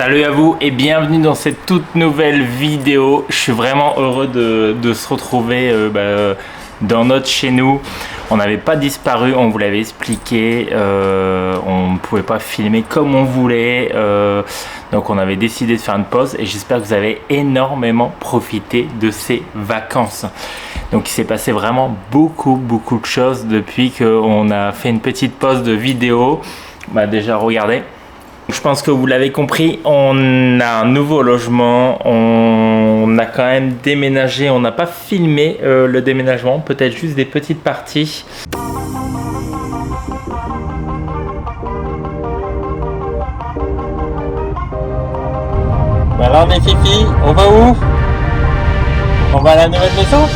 Salut à vous et bienvenue dans cette toute nouvelle vidéo. Je suis vraiment heureux de se retrouver dans notre chez nous. On n'avait pas disparu, on vous l'avait expliqué, on ne pouvait pas filmer comme on voulait, donc on avait décidé de faire une pause et j'espère que vous avez énormément profité de ces vacances. Donc il s'est passé vraiment beaucoup de choses depuis qu'on a fait une petite pause de vidéo. Déjà regardez. Je pense que vous l'avez compris, on a un nouveau logement, on a quand même déménagé, on n'a pas filmé le déménagement, peut-être juste des petites parties. Alors mes filles, on va où? On va à la nouvelle maison?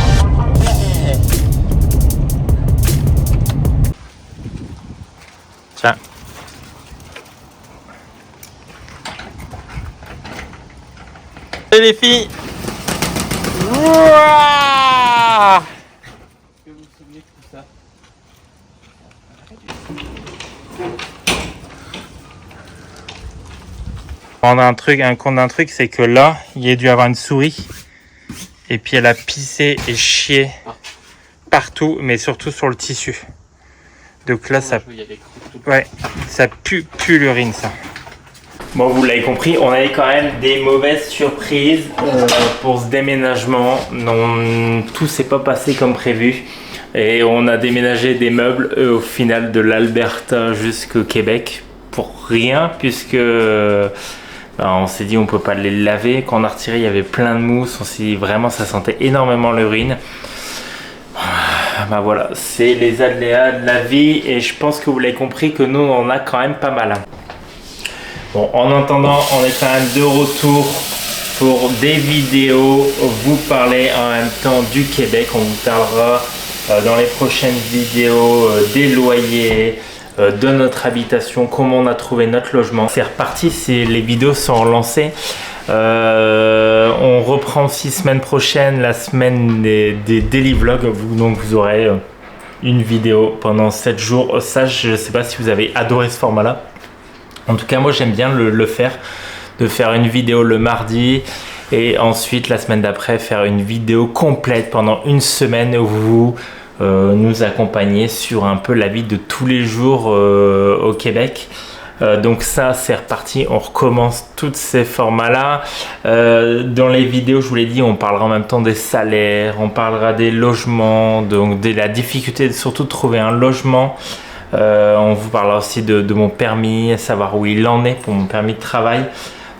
Tiens. Les filles, Ouah, que vous vous souvenez de tout ça? On a un truc, c'est que là, il y a dû avoir une souris et puis elle a pissé et chié partout, mais surtout sur le tissu. Donc là, ça pue l'urine, ça. Bon, vous l'avez compris, on avait quand même des mauvaises surprises pour ce déménagement. Non, tout s'est pas passé comme prévu. Et on a déménagé des meubles au final de l'Alberta jusqu'au Québec pour rien, puisque on s'est dit on peut pas les laver. Quand on a retiré, il y avait plein de mousse. On s'est dit vraiment ça sentait énormément l'urine. Voilà, c'est les aléas de la vie et je pense que vous l'avez compris que nous on en a quand même pas mal. Bon, en attendant, on est quand même de retour pour des vidéos, vous parler en même temps du Québec. On vous parlera dans les prochaines vidéos des loyers, de notre habitation, comment on a trouvé notre logement. C'est reparti, les vidéos sont relancées. On reprend aussi semaine prochaine, la semaine des daily vlogs. Donc vous aurez une vidéo pendant 7 jours. Ça, je ne sais pas si vous avez adoré ce format-là. En tout cas, moi, j'aime bien le faire, de faire une vidéo le mardi et ensuite, la semaine d'après, faire une vidéo complète pendant une semaine où vous nous accompagnez sur un peu la vie de tous les jours au Québec. Donc ça, c'est reparti, on recommence tous ces formats-là. Dans les vidéos, je vous l'ai dit, on parlera en même temps des salaires, on parlera des logements, donc de la difficulté surtout de trouver un logement. On vous parlera aussi de mon permis, savoir où il en est pour mon permis de travail.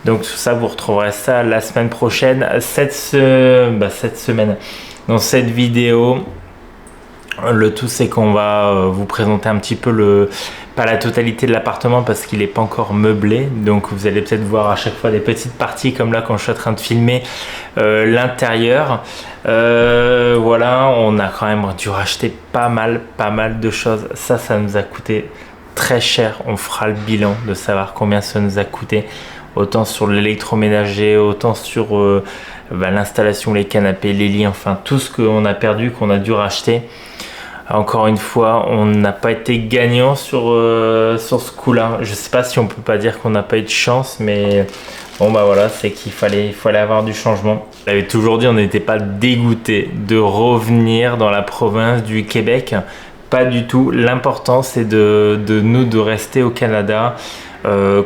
Donc tout ça, vous retrouverez ça la semaine prochaine, cette semaine, dans cette vidéo. Le tout, c'est qu'on va vous présenter un petit peu pas la totalité de l'appartement parce qu'il n'est pas encore meublé. Donc vous allez peut-être voir à chaque fois des petites parties comme là quand je suis en train de filmer l'intérieur. Voilà, on a quand même dû racheter pas mal de choses. Ça nous a coûté très cher. On fera le bilan de savoir combien ça nous a coûté. Autant sur l'électroménager, autant sur l'installation, les canapés, les lits, enfin tout ce qu'on a perdu, qu'on a dû racheter. Encore une fois, on n'a pas été gagnant sur ce coup-là. Je sais pas si on peut pas dire qu'on n'a pas eu de chance, mais bon voilà, c'est qu'il fallait avoir du changement. On avait toujours dit, on n'était pas dégoûté de revenir dans la province du Québec. Pas du tout. L'important, c'est de rester au Canada.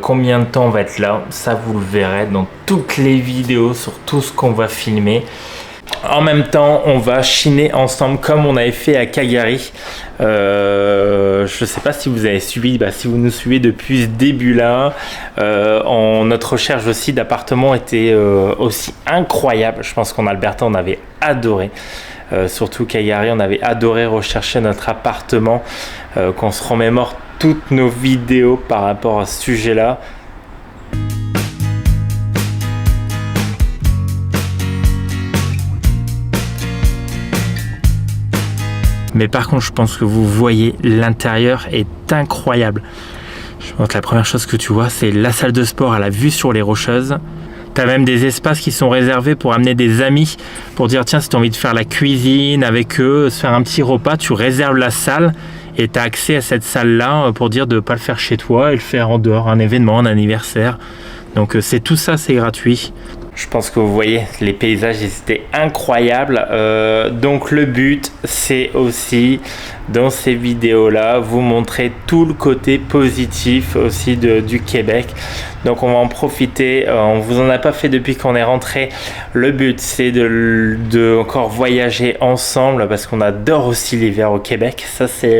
Combien de temps on va être là, ça vous le verrez dans toutes les vidéos sur tout ce qu'on va filmer. En même temps, on va chiner ensemble comme on avait fait à Calgary. Je ne sais pas si vous avez suivi, si vous nous suivez depuis ce début-là. Notre recherche aussi d'appartement était aussi incroyable. Je pense qu'en Alberta, on avait adoré. Surtout Calgary, on avait adoré rechercher notre appartement. Qu'on se remémore toutes nos vidéos par rapport à ce sujet-là. Mais par contre, je pense que vous voyez, l'intérieur est incroyable. Je pense que la première chose que tu vois, c'est la salle de sport à la vue sur les Rocheuses. Tu as même des espaces qui sont réservés pour amener des amis, pour dire tiens, si tu as envie de faire la cuisine avec eux, se faire un petit repas, tu réserves la salle et tu as accès à cette salle-là pour dire de ne pas le faire chez toi et le faire en dehors, un événement, un anniversaire. Donc c'est tout ça, c'est gratuit. Je pense que vous voyez, les paysages, ils étaient incroyables. Donc le but, c'est aussi, dans ces vidéos-là, vous montrer tout le côté positif aussi du Québec. Donc on va en profiter. On vous en a pas fait depuis qu'on est rentré. Le but, c'est de encore voyager ensemble parce qu'on adore aussi l'hiver au Québec. Ça, c'est,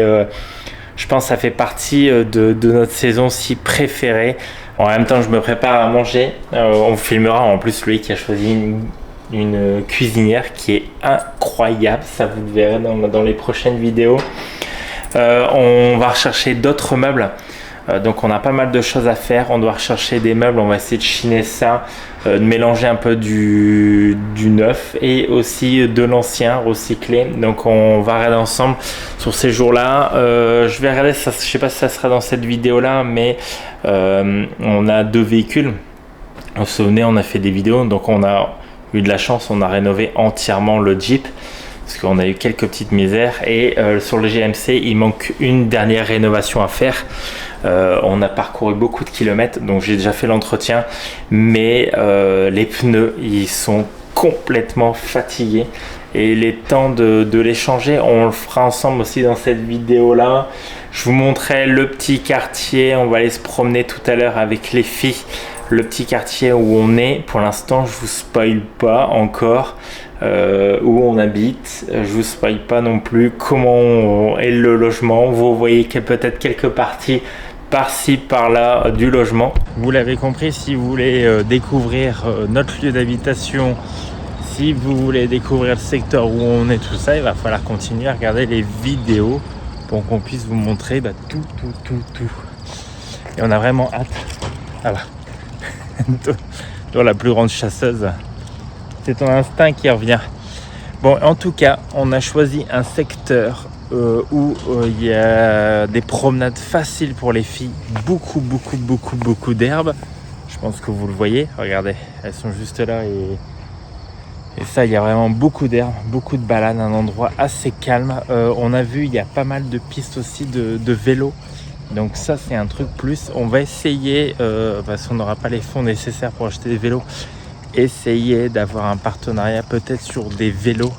je pense, ça fait partie de notre saison si préférée. En même temps, je me prépare à manger. On filmera en plus lui qui a choisi une cuisinière qui est incroyable. Ça, vous le verrez dans les prochaines vidéos. On va rechercher d'autres meubles. Donc on a pas mal de choses à faire. On doit rechercher des meubles. On va essayer de chiner ça, de mélanger un peu du neuf et aussi de l'ancien recyclé. Donc on va regarder ensemble sur ces jours-là. Je vais regarder ça. Je sais pas si ça sera dans cette vidéo-là, mais on a 2 véhicules. Vous vous souvenez, on a fait des vidéos. Donc on a eu de la chance. On a rénové entièrement le Jeep. Parce qu'on a eu quelques petites misères et sur le GMC il manque une dernière rénovation à faire. On a parcouru beaucoup de kilomètres, donc j'ai déjà fait l'entretien, mais les pneus ils sont complètement fatigués et il est temps de les changer. On le fera ensemble aussi dans cette vidéo là. Je vous montrerai le petit quartier, on va aller se promener tout à l'heure avec les filles. Le petit quartier où on est, pour l'instant je vous spoil pas encore où on habite, je vous spoil pas non plus comment est le logement. Vous voyez peut-être quelques parties par-ci par-là du logement. Vous l'avez compris, si vous voulez découvrir notre lieu d'habitation, si vous voulez découvrir le secteur où on est, tout ça, il va falloir continuer à regarder les vidéos pour qu'on puisse vous montrer tout. Et on a vraiment hâte. Ah bah. Toi, la plus grande chasseuse, c'est ton instinct qui revient. Bon, en tout cas, on a choisi un secteur où il y a des promenades faciles pour les filles, beaucoup d'herbes. Je pense que vous le voyez, regardez, elles sont juste là et ça, il y a vraiment beaucoup d'herbes, beaucoup de balades, un endroit assez calme. On a vu, il y a pas mal de pistes aussi de vélo. Donc ça, c'est un truc plus. On va essayer, parce qu'on n'aura pas les fonds nécessaires pour acheter des vélos, essayer d'avoir un partenariat peut-être sur des vélos.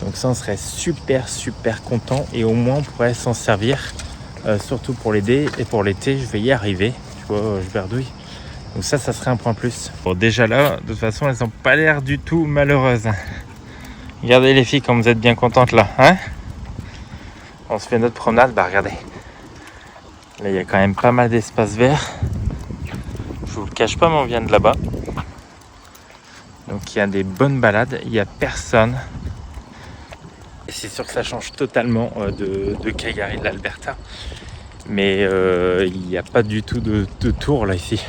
Donc ça, on serait super content et au moins on pourrait s'en servir, surtout pour l'été. Et pour l'été, je vais y arriver. Tu vois, je berdouille. Donc ça serait un point plus. Bon, déjà là, de toute façon, elles n'ont pas l'air du tout malheureuses. Regardez les filles, comme vous êtes bien contentes là, hein? On se fait notre promenade, bah regardez. Là, il y a quand même pas mal d'espace vert. Je vous le cache pas, mais on vient de là-bas. Donc, il y a des bonnes balades. Il n'y a personne. Et c'est sûr que ça change totalement de Calgary, de l'Alberta. Mais il n'y a pas du tout de tour là, ici.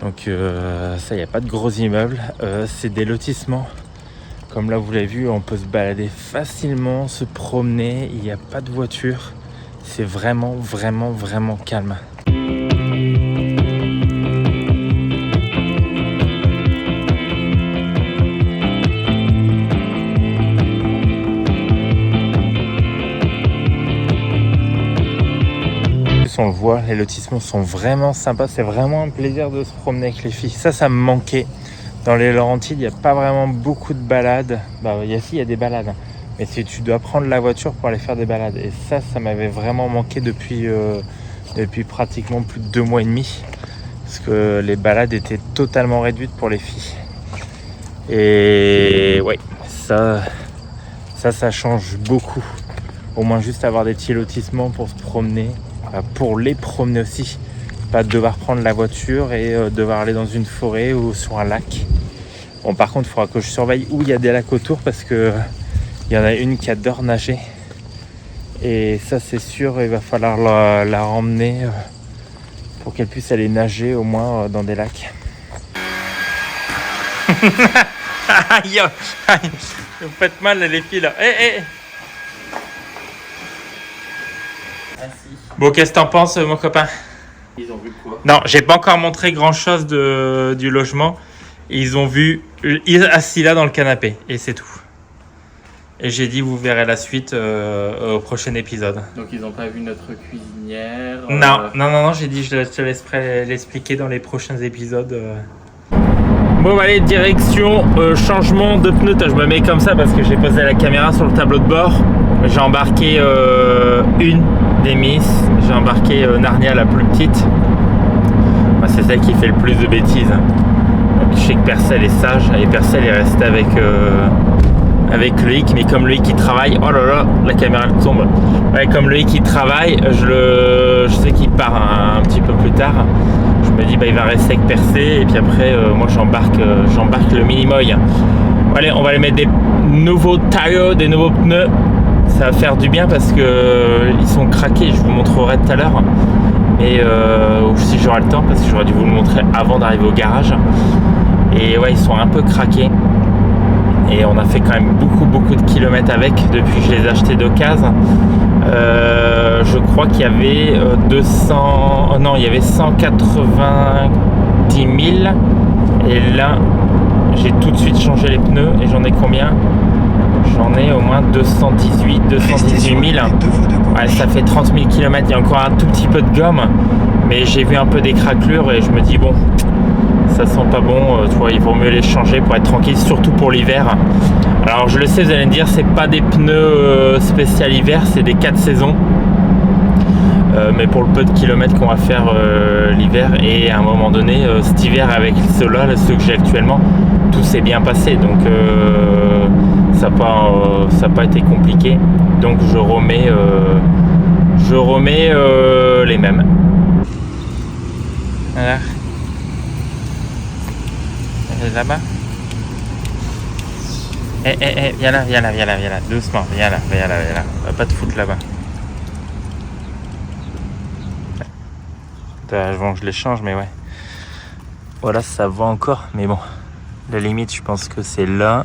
Donc, ça, il n'y a pas de gros immeubles. C'est des lotissements. Comme là, vous l'avez vu, on peut se balader facilement, se promener. Il n'y a pas de voiture. C'est vraiment calme. On le voit, les lotissements sont vraiment sympas. C'est vraiment un plaisir de se promener avec les filles. Ça me manquait. Dans les Laurentides, il n'y a pas vraiment beaucoup de balades. Bah, il y a des balades. Mais si tu dois prendre la voiture pour aller faire des balades. Et ça m'avait vraiment manqué depuis pratiquement plus de 2 mois et demi. Parce que les balades étaient totalement réduites pour les filles. Et ouais, ça change beaucoup. Au moins juste avoir des petits lotissements pour se promener. Pour les promener aussi. Pas devoir prendre la voiture et devoir aller dans une forêt ou sur un lac. Bon, par contre, il faudra que je surveille où il y a des lacs autour parce que il y en a une qui adore nager. Et ça, c'est sûr, il va falloir la ramener pour qu'elle puisse aller nager au moins dans des lacs. Aïe, aïe, vous faites mal les filles là. Hey. Bon, qu'est-ce que t'en penses, mon copain? Ils ont vu quoi? Non, j'ai pas encore montré grand chose du logement. Ils ont vu assis là dans le canapé et c'est tout. Et j'ai dit, vous verrez la suite au prochain épisode. Donc ils n'ont pas vu notre cuisinière. Non, j'ai dit, je te laisserai l'expliquer dans les prochains épisodes. Bon, allez, direction changement de pneus. Je me mets comme ça parce que j'ai posé la caméra sur le tableau de bord. J'ai embarqué une des Miss. J'ai embarqué Narnia, la plus petite. Bah, c'est celle qui fait le plus de bêtises. Donc, je sais que Percel est sage et Percel est resté avec Loïc, mais comme Loïc il travaille, oh là là, la caméra elle tombe. Ouais, comme Loïc il travaille, je sais qu'il part un petit peu plus tard. Je me dis bah il va rester avec Percé et puis après moi j'embarque le Minimoy. Allez, on va aller mettre des nouveaux tires, des nouveaux pneus. Ça va faire du bien parce que ils sont craqués. Je vous montrerai tout à l'heure. Et si j'aurai le temps, parce que j'aurais dû vous le montrer avant d'arriver au garage. Et ouais, ils sont un peu craqués. Et on a fait quand même beaucoup de kilomètres avec depuis que je les ai achetés d'occasion. Je crois qu'il y avait 190 000 et là j'ai tout de suite changé les pneus et j'en ai combien? J'en ai au moins 218 000. Ouais, ça fait 30 000 km, il y a encore un tout petit peu de gomme, mais j'ai vu un peu des craquelures et je me dis bon, ça sent pas bon, tu vois, il vaut mieux les changer pour être tranquille, surtout pour l'hiver. Alors je le sais, vous allez me dire, c'est pas des pneus spécial hiver, c'est des 4 saisons. Mais pour le peu de kilomètres qu'on va faire l'hiver, et à un moment donné, cet hiver avec ceux-là, ceux que j'ai actuellement, tout s'est bien passé, donc ça n'a pas été compliqué. Donc je remets les mêmes. Voilà. Là-bas. Viens là, doucement, viens là. Va pas te foutre là-bas. Avant que je les change, mais ouais. Voilà, ça va encore, mais bon. La limite, je pense que c'est là.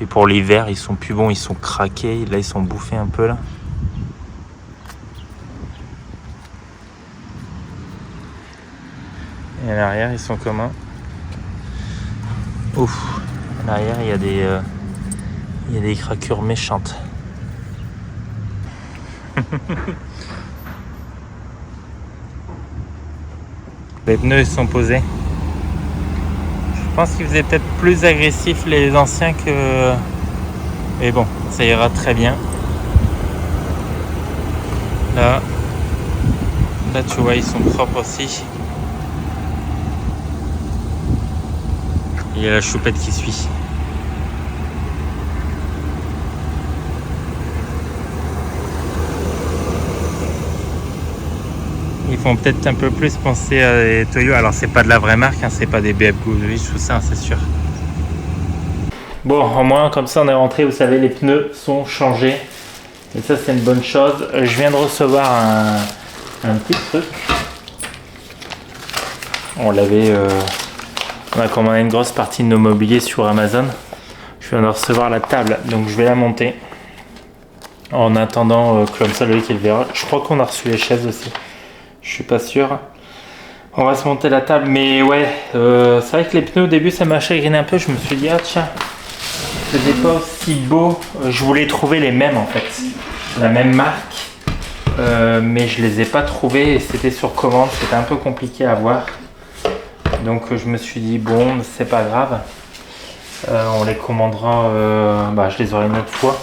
Et pour l'hiver, ils sont plus bons, ils sont craqués. Là, ils sont bouffés un peu là. Et à l'arrière, ils sont comment? Ouf, à l'arrière il y a des craquures méchantes. Les pneus ils sont posés. Je pense qu'ils faisaient peut-être plus agressifs les anciens que... Mais bon, ça ira très bien. Là tu vois, ils sont propres aussi. Il y a la choupette qui suit. Ils font peut-être un peu plus penser à des Toyo. Alors c'est pas de la vraie marque, hein, c'est pas des BF Goodrich tout ça, hein, c'est sûr. Bon, au moins comme ça on est rentré, vous savez, les pneus sont changés. Et ça c'est une bonne chose. Je viens de recevoir un petit truc. On a commandé une grosse partie de nos mobiliers sur Amazon. Je viens de recevoir la table, donc je vais la monter. En attendant, comme ça, Loïc il verra. Je crois qu'on a reçu les chaises aussi. Je suis pas sûr. On va se monter la table, mais ouais, c'est vrai que les pneus au début ça m'a chagriné un peu. Je me suis dit, ah tiens, c'était pas aussi beau. Je voulais trouver les mêmes en fait, la même marque, mais je les ai pas trouvés et c'était sur commande. C'était un peu compliqué à voir. Donc je me suis dit bon, c'est pas grave, on les commandera, je les aurai une autre fois. De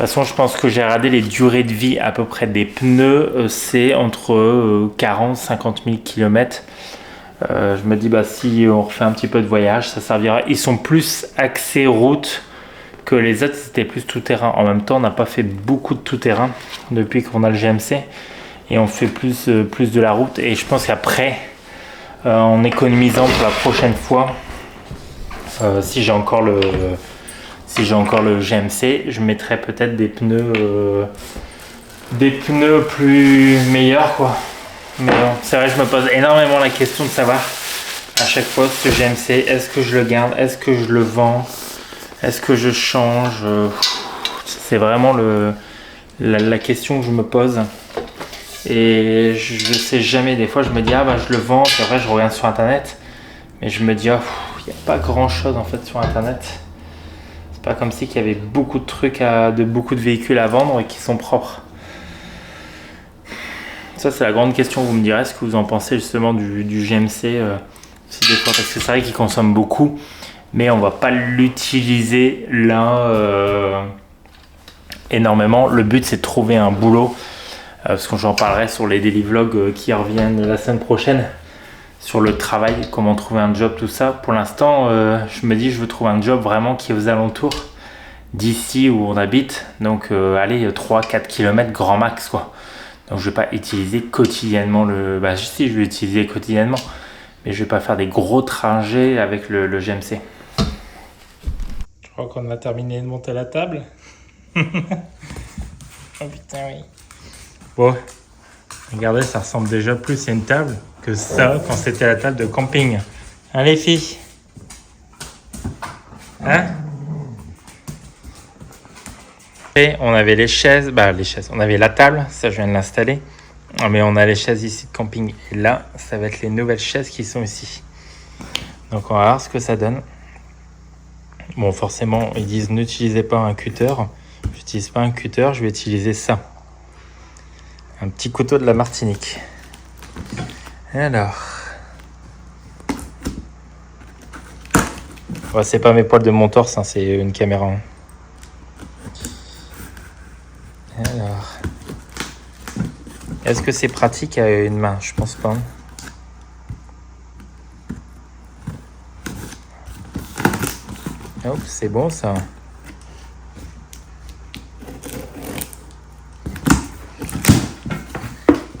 toute façon, je pense que j'ai regardé les durées de vie à peu près des pneus, c'est entre 40 50 000 km. Je me dis si on refait un petit peu de voyage, ça servira. Ils sont plus axés route que les autres, c'était plus tout terrain. En même temps, on n'a pas fait beaucoup de tout terrain depuis qu'on a le GMC et on fait plus de la route. Et je pense qu'après, en économisant pour la prochaine fois, si j'ai encore le GMC, je mettrai peut-être des pneus plus meilleurs quoi. Mais bon, c'est vrai, je me pose énormément la question de savoir à chaque fois ce GMC, est-ce que je le garde, est-ce que je le vends, est-ce que je change. C'est vraiment la question que je me pose. Et je sais jamais, des fois je me dis je le vends, c'est vrai, je regarde sur internet, mais je me dis il n'y a pas grand chose en fait sur internet, c'est Pas comme si qu'il y avait beaucoup de trucs, beaucoup de véhicules à vendre et qui sont propres. Ça, c'est la grande question. Vous me direz ce que vous en pensez justement du GMC. Des fois, parce que c'est vrai qu'il consomme beaucoup, mais on va pas l'utiliser là énormément. Le but, c'est de trouver un boulot, parce que j'en parlerai sur les daily vlogs qui reviennent la semaine prochaine, sur le travail, comment trouver un job, tout ça. Pour l'instant, je me dis, je veux trouver un job vraiment qui est aux alentours d'ici où on habite. Donc, allez, 3-4 km grand max, quoi. Donc, je vais pas utiliser quotidiennement le... Bah, si, je vais l'utiliser quotidiennement. Mais je vais pas faire des gros trajets avec le GMC. Je crois qu'on a terminé de monter la table. Oh putain, oui. Bon, regardez, ça ressemble déjà plus à une table que ça quand c'était la table de camping. Hein, les filles? Hein? Et on avait les chaises, on avait la table, ça je viens de l'installer. Mais on a les chaises ici de camping. Et là, ça va être les nouvelles chaises qui sont ici. Donc on va voir ce que ça donne. Bon, forcément, ils disent n'utilisez pas un cutter. Je n'utilise pas un cutter, je vais utiliser ça. Un petit couteau de la Martinique. Alors. Ouais, c'est pas mes poils de mon torse, hein, c'est une caméra. Alors. Est-ce que c'est pratique à une main? Je pense pas. Oh, c'est bon ça.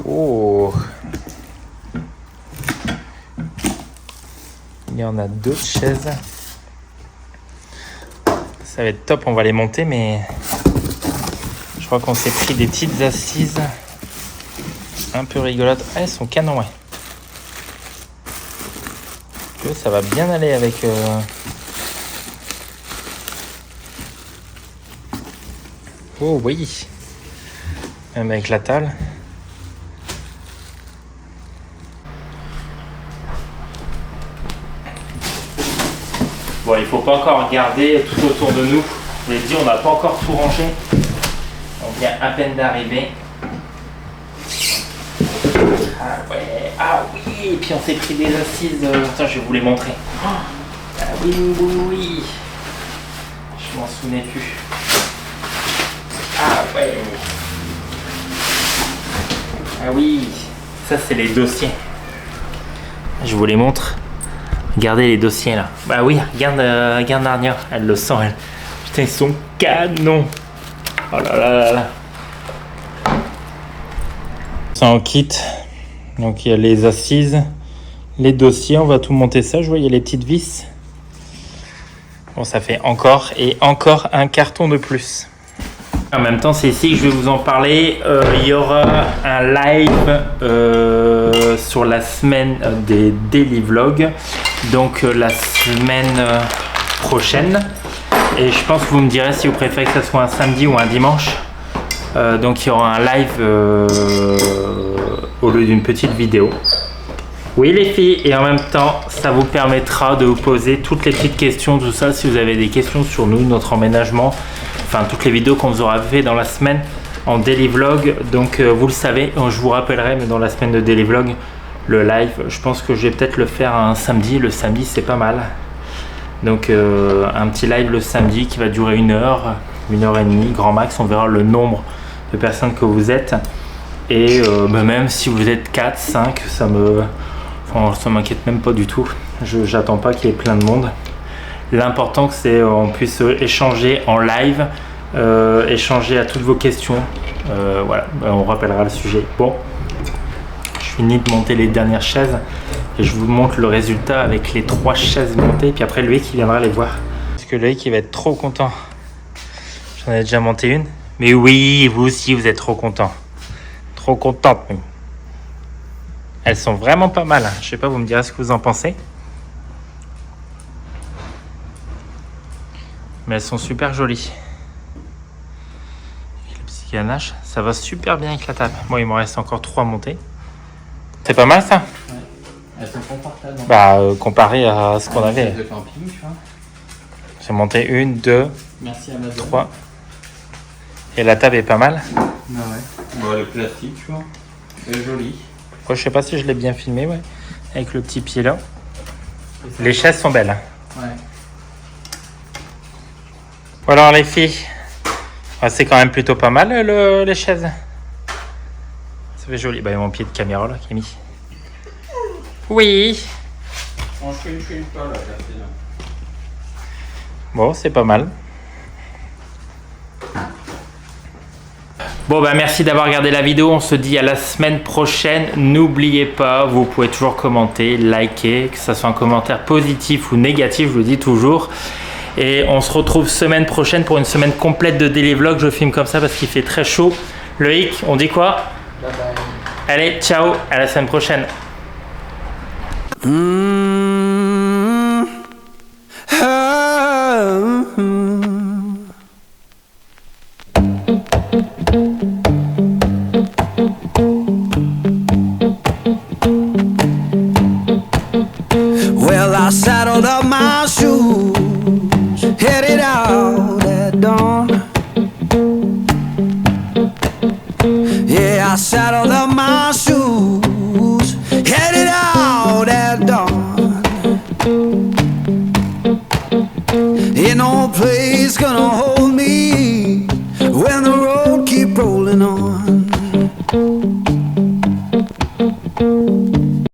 Oh. Il y en a d'autres chaises. Ça va être top, on va les monter, mais je crois qu'on s'est pris des petites assises un peu rigolotes. Ah, elles sont canon, ouais. Que ça va bien aller avec... Oh oui, même avec la table. Bon, il faut pas encore regarder tout autour de nous. Je vous l'ai dit, on n'a pas encore tout rangé. On vient à peine d'arriver. Ah ouais, ah oui, et puis on s'est pris des assises. Attends, je vais vous les montrer. Ah oui, oui, oui. Je m'en souvenais plus. Ah ouais. Ah oui, ça c'est les dossiers. Je vous les montre. Regardez les dossiers là. Bah oui, regarde Narnia, elle le sent elle. Putain, ils sont canons. Oh là là là là. Ça en kit. Donc il y a les assises, les dossiers, on va tout monter ça. Je vois il y a les petites vis. Bon, ça fait encore et encore un carton de plus. En même temps, c'est ici que je vais vous en parler. Il y aura un live sur la semaine des daily vlogs. Donc la semaine prochaine. Et je pense que vous me direz si vous préférez que ce soit un samedi ou un dimanche. Donc il y aura un live au lieu d'une petite vidéo. Oui les filles, et en même temps, ça vous permettra de vous poser toutes les petites questions, tout ça, si vous avez des questions sur nous, notre emménagement, enfin toutes les vidéos qu'on vous aura fait dans la semaine en daily vlog. Donc vous le savez, je vous rappellerai, mais dans la semaine de daily vlog, le live, je pense que je vais peut-être le faire un samedi. Le samedi, c'est pas mal. Donc un petit live le samedi qui va durer 1 heure, 1h30, grand max. On verra le nombre de personnes que vous êtes. Et même si vous êtes 4, 5, ça m'inquiète même pas du tout. J'attends pas qu'il y ait plein de monde. L'important c'est qu'on puisse échanger en live, échanger à toutes vos questions. Voilà, on rappellera le sujet. Bon, je finis de monter les dernières chaises et je vous montre le résultat avec les 3 chaises montées. Puis après Loïc qui viendra les voir. Parce que Loïc il va être trop content. J'en ai déjà monté une. Mais oui, vous aussi vous êtes trop content. Trop contente. Elles sont vraiment pas mal. Je sais pas, vous me direz ce que vous en pensez. Mais elles sont super jolies. Le petit ganache, ça va super bien avec la table. Moi, il me reste encore 3 montées. C'est pas mal ça? Ouais. Elles sont confortables. Bah, comparé à ce qu'on avait. De camping, tu vois. J'ai monté 1, 2, Merci Amazon. 3. Et la table est pas mal. Ah ouais. Bon, le classique, tu vois. C'est joli. Ouais, je sais pas si je l'ai bien filmé, ouais. Avec le petit pied là. Les chaises sont belles. Ouais. Bon alors les filles, ouais, c'est quand même plutôt pas mal les chaises. Ça fait joli. Bah il y a mon pied de caméra là qui est mis. Oui. On fait une pas là, c'est là. Bon, c'est pas mal. Bon bah merci d'avoir regardé la vidéo, on se dit à la semaine prochaine. N'oubliez pas, vous pouvez toujours commenter, liker, que ce soit un commentaire positif ou négatif, je le dis toujours. Et on se retrouve semaine prochaine pour une semaine complète de daily vlog. Je filme comme ça parce qu'il fait très chaud. Loïc, on dit quoi? Bye bye. Allez, ciao, à la semaine prochaine. Well, I saddled up my shoes, headed out at dawn. Yeah, I saddled up my shoes, headed out at dawn. Ain't no place gonna hold